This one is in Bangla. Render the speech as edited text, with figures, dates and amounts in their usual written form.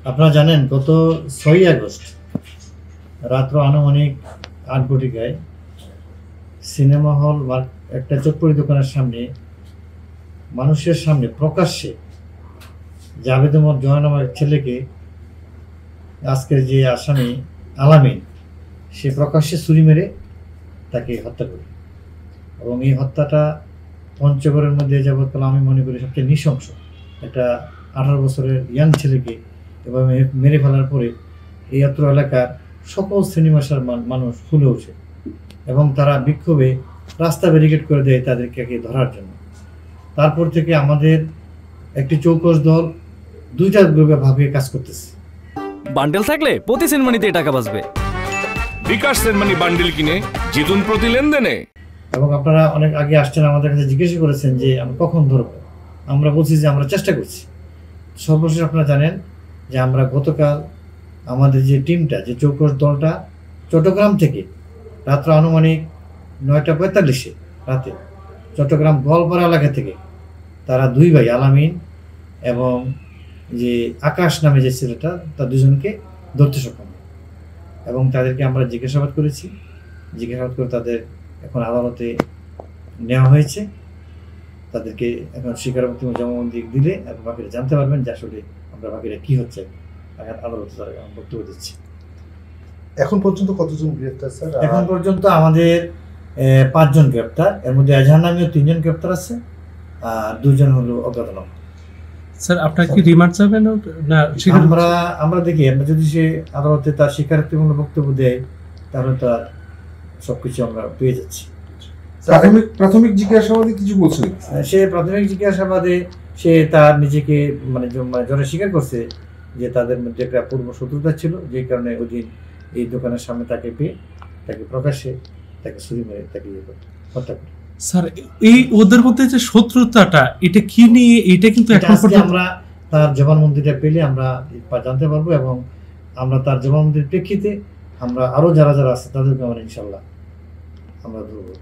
আপনারা জানেন গত 6 আগস্ট রাত্র আনুমানিক 8 ঘটিকায় সিনেমা হল একটা চটপটি দোকানের সামনে মানুষের সামনে প্রকাশ্যে জাভেদ ওমর জয় নামের ছেলেকে আজকের যে আসামি আলামিন সে প্রকাশ্যে ছুরি মেরে তাকে হত্যা করে এবং এই হত্যাটা পঞ্চগড়ের মধ্যে যাবৎকাল আমি মনে করি সবচেয়ে নৃশংস। একটা 18 বছরের ইয়াং ছেলেকে এভাবে মেরে ফেলার পরে এই অত্র এলাকার সকল শ্রেণীমাসার মানুষ ফুলে ওঠে এবং তারা বিক্ষোভে রাস্তা ব্যারিকেড করে দেয় তাদেরকে ধরার জন্য। তারপর থেকে আমাদের একটি চৌকস দল 2টা গ্রুপে ভাগে কাজ করতেছে। বান্ডেল থাকলে প্রতি সেনমানিতে টাকা বাঁচবে। বিকাশ সেনমানি বান্ডেল কিনে জিতুন প্রতি লেনদেনে। এবং আপনারা অনেক আগে আসছেন, আমাদের কাছে জিজ্ঞেস করেছেন যে আমরা কখন ধরবো। আমরা বলছি যে আমরা চেষ্টা করছি। সর্বশেষ আপনারা জানেন যে আমরা গতকাল আমাদের যে টিমটা, যে চৌকস দলটা চট্টগ্রাম থেকে রাত্র আনুমানিক 9:45 রাতে চট্টগ্রাম গোয়ালপাড়া এলাকা থেকে তারা 2 ভাই আলামিন এবং যে আকাশ নামে যে ছেলেটা, তার 2জনকে ধরতে সক্ষম এবং তাদেরকে আমরা জিজ্ঞাসাবাদ করেছি। জিজ্ঞাসাবাদ করে তাদের এখন আদালতে নেওয়া হয়েছে। তাদেরকে এখন স্বীকারোক্তি জবানবন্দি দিলে এবং বাকিরা জানতে পারবেন যে আসলে আমরা বাকিরা কি হচ্ছে আদালতে তারা বক্তব্য দিচ্ছি। এখন পর্যন্ত কতজন গ্রেফতার স্যার? এখন পর্যন্ত আমাদের 5 জন গ্রেপ্তার, এর মধ্যে এজাহার নামীয় 3 জন গ্রেপ্তার আছে আর 2 জন হলো অজ্ঞাতনামা। স্যার আপনারা কি রিমান্ড চাবেন না? আমরা দেখি, আমরা যদি সে আদালতে তার স্বীকারোক্তিমূলক বক্তব্য দেয় তাহলে তার সবকিছু আমরা পেয়ে যাচ্ছি। প্রাথমিক জিজ্ঞাসাবাদে কিছু বলছেন? সে প্রাথমিক জিজ্ঞাসাবাদে সে তার নিজেকে জনে স্বীকার করছে যে তাদের মধ্যে একটা পূর্ব শত্রুতা ছিল, যে কারণে ওই দিন এই দোকানের সামনে তাকে পেয়ে তাকে প্রকাশ্যে তাকে ছুরি মেরে তাকে হত্যা করে। স্যার এই ওদের মধ্যে যে শত্রুতাটা এটা কি নিয়ে, এটা কিন্তু এখন পর্যন্ত আমরা তার জবানবন্দিটা পেলে আমরা জানতে পারবো এবং আমরা তার জবানবন্দির প্রেক্ষিতে আমরা আরো যারা যারা আছে তাদেরকে আমরা ইনশাল্লাহ আমরা ধরবো।